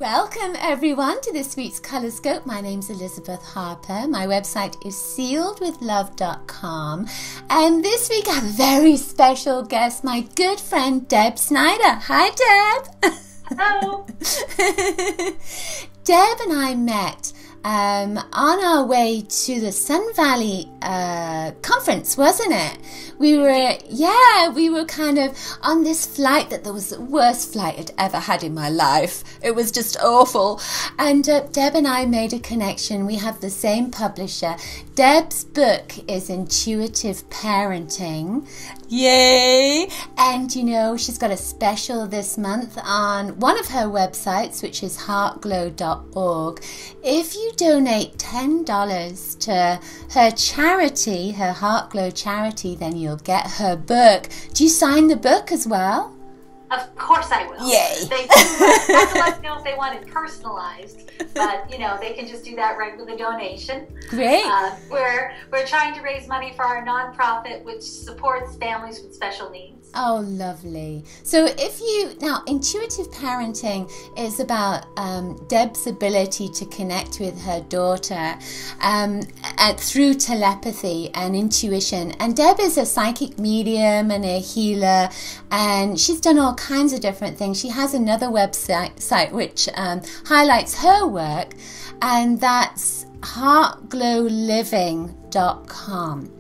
Welcome everyone to this week's Colorscope. My name's Elizabeth Harper. My website is sealedwithlove.com. And this week I have a very special guest, my good friend Deb Snyder. Hi Deb. Hello. Deb and I met on our way to the Sun Valley conference, wasn't it? We were kind of on this flight that was the worst flight I'd ever had in my life. It was just awful. And Deb and I made a connection. We have the same publisher. Deb's book is Intuitive Parenting. Yay! And you know, she's got a special this month on one of her websites, which is heartglow.org. If you donate $10 to her charity, her Heartglow charity, then you'll get her book. Do you sign the book as well? Of course I will. Yay! They do have to let me know if they want it personalized, but you know, they can just do that right with a donation. Great. We're trying to raise money for our nonprofit, which supports families with special needs. Oh, lovely. So intuitive parenting is about Deb's ability to connect with her daughter through telepathy and intuition. And Deb is a psychic medium and a healer, and she's done all kinds of different things. She has another website which highlights her work, and that's heartglowliving.com.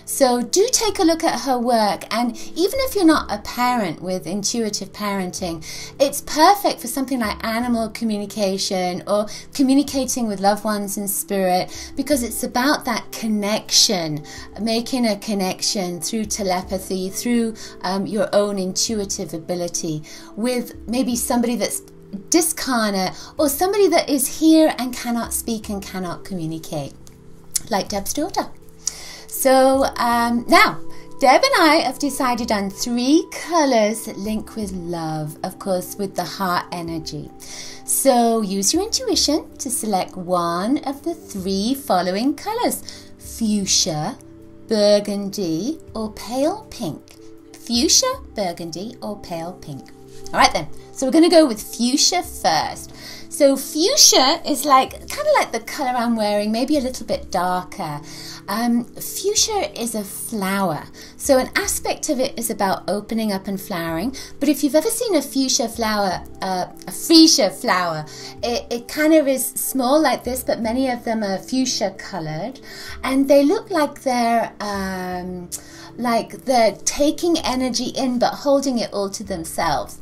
So do take a look at her work, and even if you're not a parent with intuitive parenting, it's perfect for something like animal communication or communicating with loved ones in spirit, because it's about that connection, making a connection through telepathy, through your own intuitive ability with maybe somebody that's discarnate or somebody that is here and cannot speak and cannot communicate, like Deb's daughter. So now, Deb and I have decided on 3 colors that link with love, of course, with the heart energy. So use your intuition to select one of the 3 following colors: fuchsia, burgundy, or pale pink. Fuchsia, burgundy, or pale pink. All right then, so we're going to go with fuchsia first. So fuchsia is kind of like the color I'm wearing, maybe a little bit darker. Fuchsia is a flower, so an aspect of it is about opening up and flowering. But if you've ever seen a fuchsia flower, it kind of is small like this, but many of them are fuchsia colored, and they look like they're taking energy in but holding it all to themselves.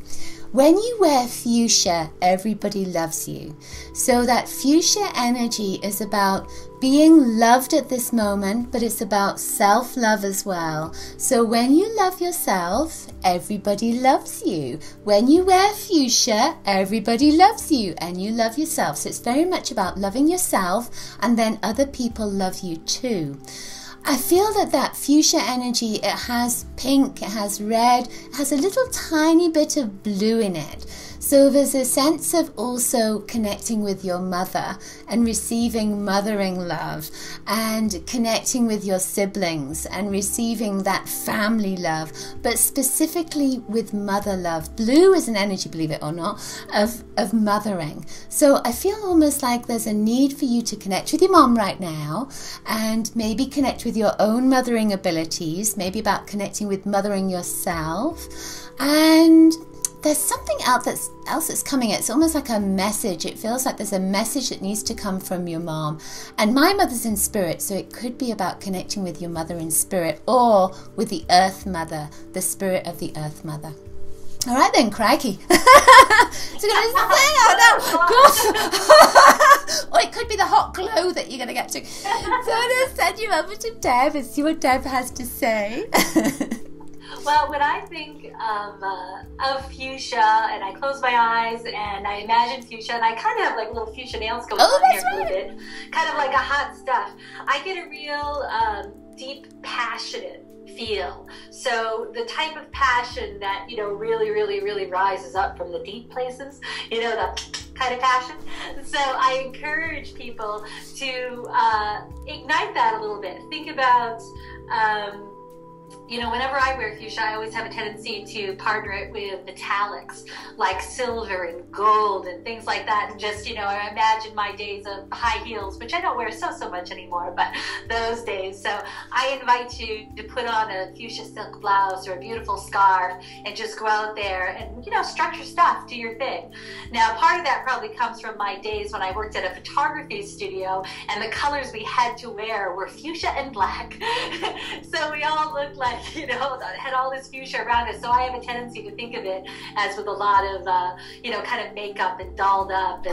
When you wear fuchsia, everybody loves you. So that fuchsia energy is about being loved at this moment, but it's about self-love as well. So when you love yourself, everybody loves you. When you wear fuchsia, everybody loves you and you love yourself. So it's very much about loving yourself, and then other people love you too. I feel that fuchsia energy, it has pink, it has red, it has a little tiny bit of blue in it. So there's a sense of also connecting with your mother and receiving mothering love, and connecting with your siblings and receiving that family love, but specifically with mother love. Blue is an energy, believe it or not, of mothering. So I feel almost like there's a need for you to connect with your mom right now, and maybe connect with your own mothering abilities, maybe about connecting with mothering yourself. And there's something else that's coming. It's almost like a message. It feels like there's a message that needs to come from your mom. And my mother's in spirit, so it could be about connecting with your mother in spirit, or with the Earth Mother, the spirit of the Earth Mother. All right then, crikey. So or it could be the hot glow that you're going to get to. So I'm going to send you over to Deb and see what Deb has to say. Well, when I think of fuchsia, and I close my eyes and I imagine fuchsia, and I kind of have like little fuchsia nails going on here a little bit, kind of like a hot stuff, I get a real deep, passionate feel. So the type of passion that, you know, really, really, really rises up from the deep places, you know, the kind of passion. So I encourage people to ignite that a little bit. Think about you know, whenever I wear fuchsia, I always have a tendency to partner it with metallics like silver and gold and things like that. And just, you know, I imagine my days of high heels, which I don't wear so much anymore, but those days. So I invite you to put on a fuchsia silk blouse or a beautiful scarf and just go out there and, you know, strut your stuff, do your thing. Now, part of that probably comes from my days when I worked at a photography studio, and the colors we had to wear were fuchsia and black. So we all looked like, you know, had all this fuchsia around us. So I have a tendency to think of it as with a lot of, you know, kind of makeup and dolled up.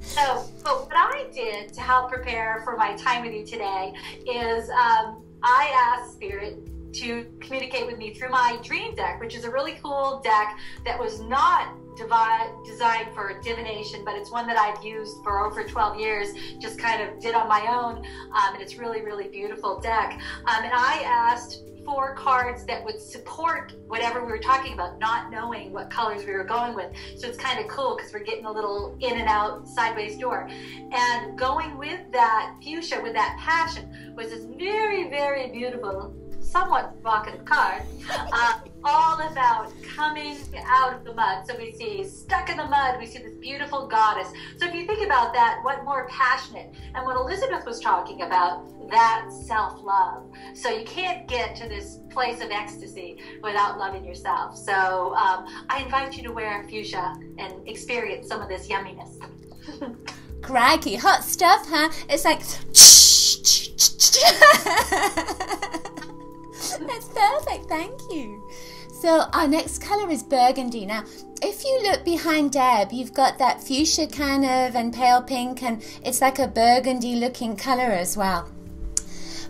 So, but what I did to help prepare for my time with you today is I asked Spirit to communicate with me through my dream deck, which is a really cool deck that was not designed for divination, but it's one that I've used for over 12 years, just kind of did on my own, and it's really, really beautiful deck. And I asked 4 cards that would support whatever we were talking about, not knowing what colors we were going with. So it's kind of cool because we're getting a little in and out sideways door. And going with that fuchsia, with that passion, was this very, very beautiful, somewhat provocative card, all about coming out of the mud. So we see stuck in the mud, we see this beautiful goddess. So if you think about that, what more passionate? And what Elizabeth was talking about, that self-love. So you can't get to this place of ecstasy without loving yourself. So I invite you to wear fuchsia and experience some of this yumminess. Crikey, hot stuff, huh? It's like... That's perfect, thank you. So our next colour is burgundy. Now, if you look behind Deb, you've got that fuchsia kind of and pale pink, and it's like a burgundy looking colour as well.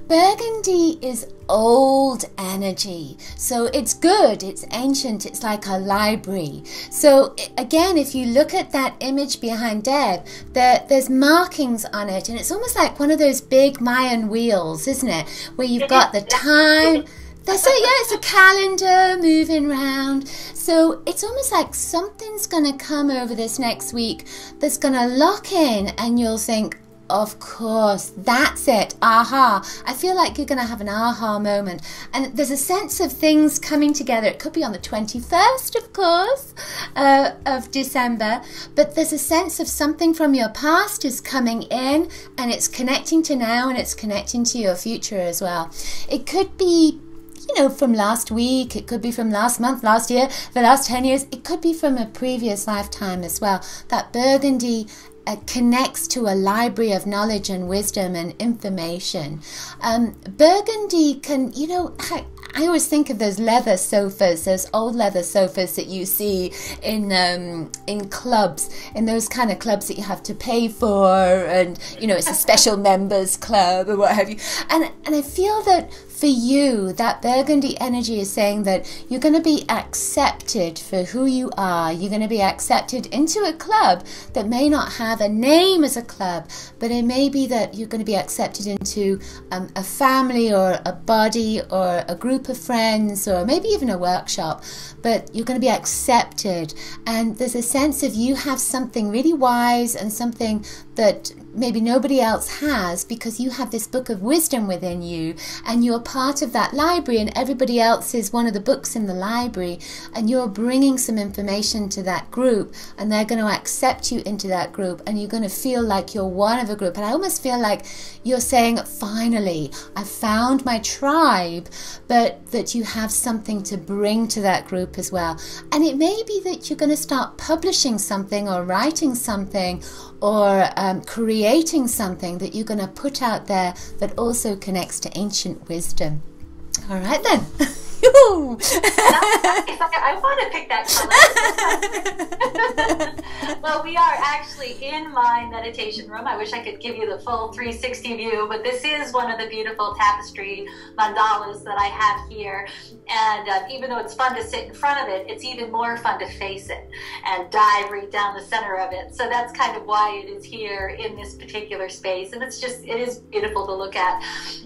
Burgundy is old energy, so it's good, it's ancient, it's like a library. So again, if you look at that image behind Deb, there's markings on it, and it's almost like one of those big Mayan wheels, isn't it? Where you've got the time. It's a calendar moving round. So it's almost like something's going to come over this next week that's going to lock in, and you'll think, of course, that's it, aha. I feel like you're going to have an aha moment. And there's a sense of things coming together. It could be on the 21st, of course, of December. But there's a sense of something from your past is coming in, and it's connecting to now, and it's connecting to your future as well. It could be, you know, from last week, it could be from last month, last year, the last 10 years. It could be from a previous lifetime as well. That burgundy connects to a library of knowledge and wisdom and information. Burgundy can, you know, I always think of those leather sofas, those old leather sofas that you see in clubs, in those kind of clubs that you have to pay for, and, you know, it's a special members club or what have you. And I feel that for you, that burgundy energy is saying that you're going to be accepted for who you are. You're going to be accepted into a club that may not have a name as a club, but it may be that you're going to be accepted into a family or a body or a group of friends, or maybe even a workshop. But you're going to be accepted, and there's a sense of you have something really wise and something that maybe nobody else has, because you have this book of wisdom within you, and you're part of that library, and everybody else is one of the books in the library, and you're bringing some information to that group, and they're going to accept you into that group, and you're going to feel like you're one of a group. And I almost feel like you're saying, finally, I found my tribe, but that you have something to bring to that group as well. And it may be that you're going to start publishing something or writing something or creating something that you're going to put out there that also connects to ancient wisdom. All right then. I want to pick that color. Well, we are actually in my meditation room. I wish I could give you the full 360 view, but this is one of the beautiful tapestry mandalas that I have here. And even though it's fun to sit in front of it, it's even more fun to face it and dive right down the center of it. So that's kind of why it is here in this particular space. And it is beautiful to look at.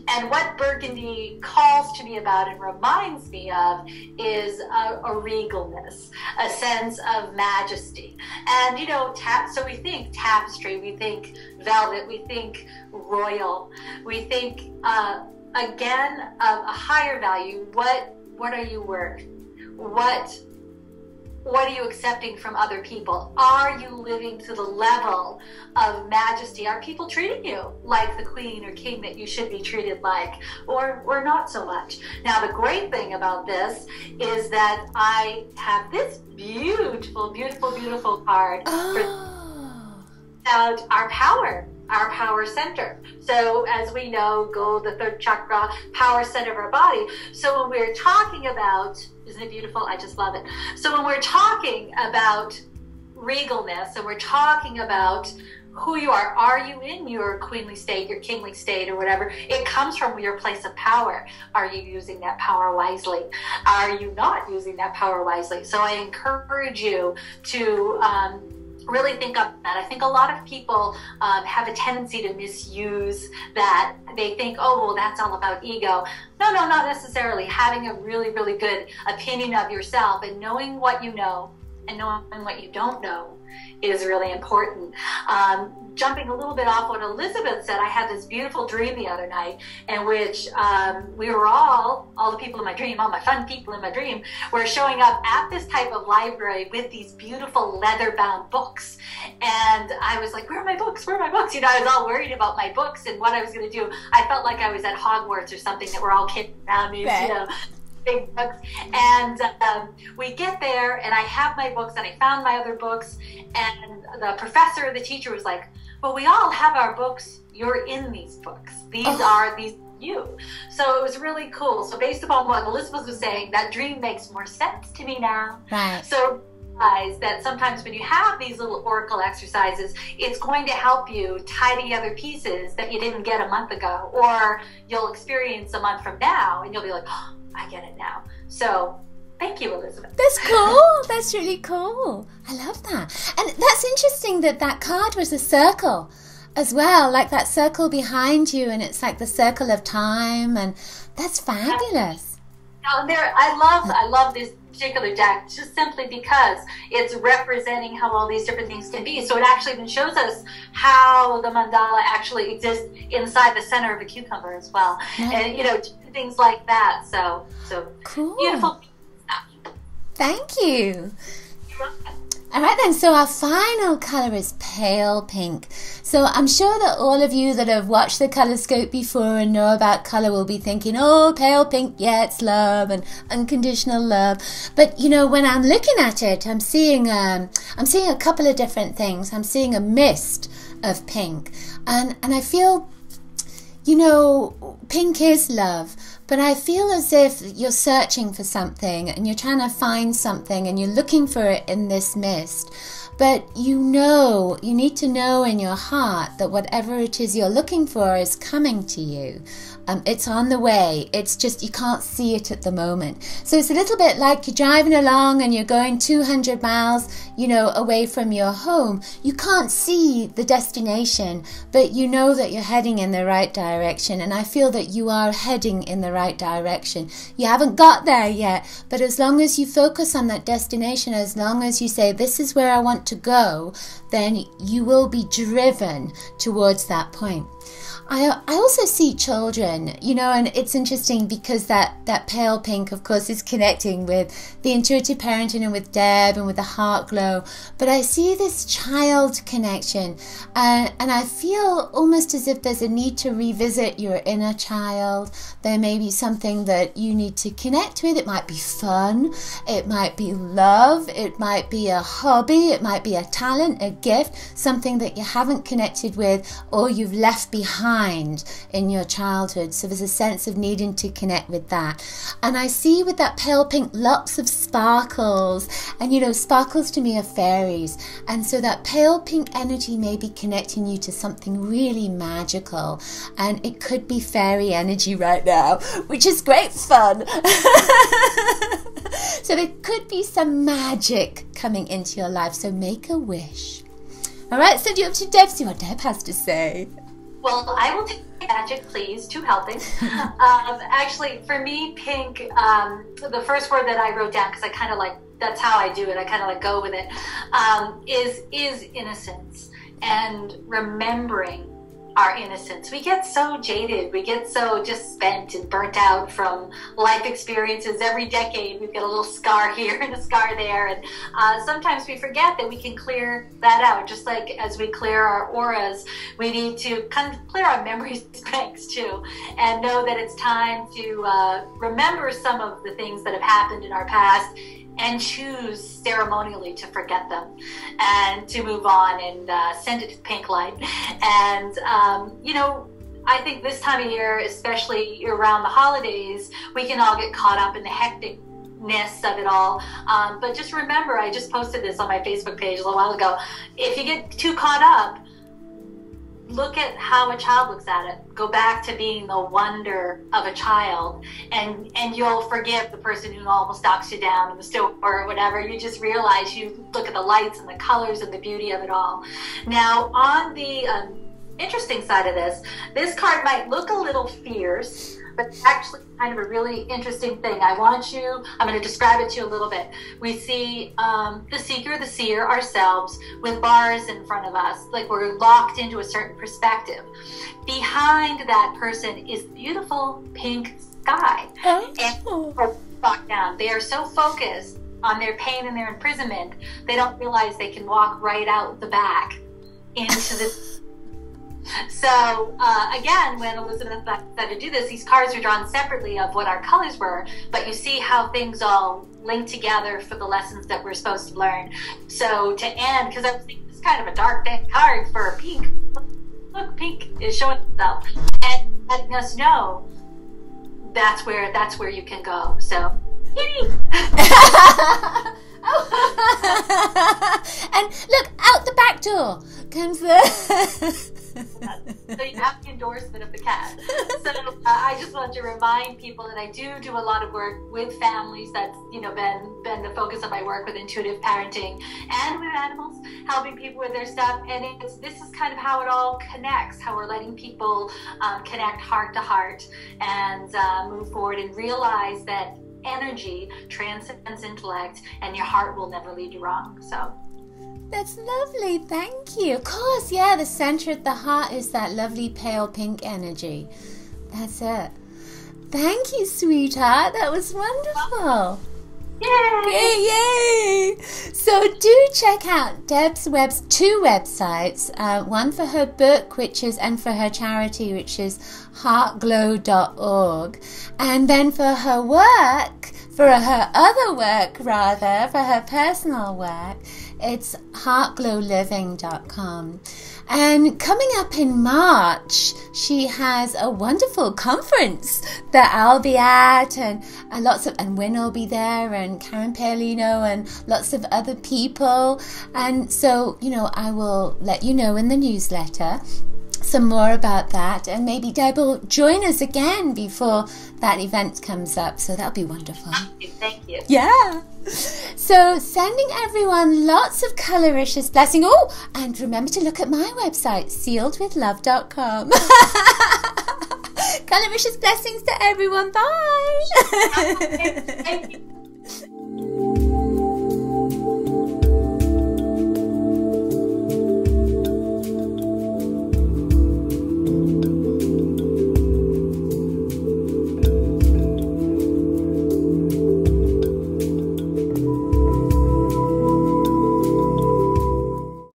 And what Burgundy calls to me about and reminds me of is a regalness, a sense of majesty. And, you know, so we think tapestry, we think velvet, we think royal, we think again, a higher value. What are you worth? What are you accepting from other people? Are you living to the level of majesty? Are people treating you like the queen or king that you should be treated like, or not so much? Now, the great thing about this is that I have this beautiful, beautiful, beautiful card about our power center. So as we know, gold, the third chakra, power center of our body. So when we're talking about, isn't it beautiful? I just love it. So when we're talking about regalness and we're talking about who you are you in your queenly state, your kingly state, or whatever? It comes from your place of power. Are you using that power wisely? Are you not using that power wisely? So I encourage you to really think of that. I think a lot of people have a tendency to misuse that. They think, oh, well, that's all about ego. No, not necessarily. Having a really, really good opinion of yourself and knowing what you know and knowing what you don't know is really important. Jumping a little bit off what Elizabeth said, I had this beautiful dream the other night in which we were all the people in my dream, all my fun people in my dream, were showing up at this type of library with these beautiful leather-bound books. And I was like, where are my books? Where are my books? You know, I was all worried about my books and what I was going to do. I felt like I was at Hogwarts or something, that we're all kids around me, you know, big books. And we get there and I have my books and I found my other books, and the professor, the teacher was like, well, we all have our books. You're in these books. These are you. So it was really cool. So based upon what Elizabeth was saying, that dream makes more sense to me now. Right. So realize that sometimes when you have these little oracle exercises, it's going to help you tie together pieces that you didn't get a month ago, or you'll experience a month from now and you'll be like, oh, I get it now. So thank you, Elizabeth. That's cool. That's really cool. I love that. And that's interesting that card was a circle as well, like that circle behind you, and it's like the circle of time, and that's fabulous. I love this particular deck just simply because it's representing how all these different things can be. So it actually even shows us how the mandala actually exists inside the center of a cucumber as well. Right. And, you know, things like that. So cool. Beautiful stuff. Thank you. You're welcome. All right then, so our final colour is pale pink. So I'm sure that all of you that have watched the Colorscope before and know about colour will be thinking, oh, pale pink, yeah, it's love and unconditional love. But, you know, when I'm looking at it, I'm seeing a couple of different things. I'm seeing a mist of pink. And I feel, you know, pink is love. But I feel as if you're searching for something and you're trying to find something and you're looking for it in this mist. But you know, you need to know in your heart that whatever it is you're looking for is coming to you. It's on the way. It's just you can't see it at the moment. So it's a little bit like you're driving along and you're going 200 miles, you know, away from your home. You can't see the destination, but you know that you're heading in the right direction. And I feel that you are heading in the right direction. You haven't got there yet, but as long as you focus on that destination, as long as you say, this is where I want to go, then you will be driven towards that point. I also see children, you know, and it's interesting because that pale pink, of course, is connecting with the intuitive parenting and with Deb and with the heart glow. But I see this child connection, and I feel almost as if there's a need to revisit your inner child. There may be something that you need to connect with. It might be fun, it might be love, it might be a hobby, it might be a talent, a gift, something that you haven't connected with or you've left behind in your childhood. So there's a sense of needing to connect with that. And I see with that pale pink lots of sparkles, and you know, sparkles to me are fairies, and so that pale pink energy may be connecting you to something really magical, and it could be fairy energy right now, which is great fun. So there could be some magic coming into your life, so make a wish. All right, send you up to Deb, see what Deb has to say. Well, I will take magic, please. 2 helpings. Actually, for me, pink, the first word that I wrote down, because I kind of like, that's how I do it, I kind of like go with it, is innocence and remembering our innocence. We get so jaded. We get so just spent and burnt out from life experiences. Every decade, we've got a little scar here and a scar there. And sometimes we forget that we can clear that out. Just like as we clear our auras, we need to kind of clear our memory banks too, and know that it's time to remember some of the things that have happened in our past and choose ceremonially to forget them and to move on and send it to pink light. And, I think this time of year, especially around the holidays, we can all get caught up in the hecticness of it all. But just remember, I just posted this on my Facebook page a little while ago. If you get too caught up, look at how a child looks at it. Go back to being the wonder of a child, and you'll forgive the person who almost knocks you down in the store or whatever. You just realize, you look at the lights and the colors and the beauty of it all. Now, on the interesting side of this card might look a little fierce, but it's actually kind of a really interesting thing. I'm going to describe it to you a little bit. We see the seeker, the seer, ourselves, with bars in front of us, like we're locked into a certain perspective. Behind that person is beautiful pink sky. And locked down. They are so focused on their pain and their imprisonment, they don't realize they can walk right out the back into the... So, again, when Elizabeth said to do this, these cards are drawn separately of what our colors were, but you see how things all link together for the lessons that we're supposed to learn. So, to end, because I was thinking this is kind of a dark card for pink. Look, pink is showing itself and letting us know that's where you can go. So, and look, out the back door comes the... So you have the endorsement of the cat. So I just want to remind people that I do a lot of work with families. That's been the focus of my work with intuitive parenting and with animals, helping people with their stuff. And this is kind of how it all connects. How we're letting people connect heart to heart and move forward and realize that energy transcends intellect, and your heart will never lead you wrong. So. That's lovely, thank you. Of course, yeah, the center of the heart is that lovely pale pink energy. That's it. Thank you, sweetheart. That was wonderful. Yay! Yay, yay! So do check out Deb's two websites, one for her book, and for her charity, which is heartglow.org. And then for her personal work, it's heartglowliving.com. And coming up in March, she has a wonderful conference that I'll be at, and Win will be there, and Karen Paolino, and lots of other people. And so, I will let you know in the newsletter some more about that, and maybe Deb will join us again before that event comes up, so that'll be wonderful. Thank you. Yeah. So sending everyone lots of Coloriscious blessing. Oh, and remember to look at my website, sealedwithlove.com. Coloriscious blessings to everyone. Bye. Thank you.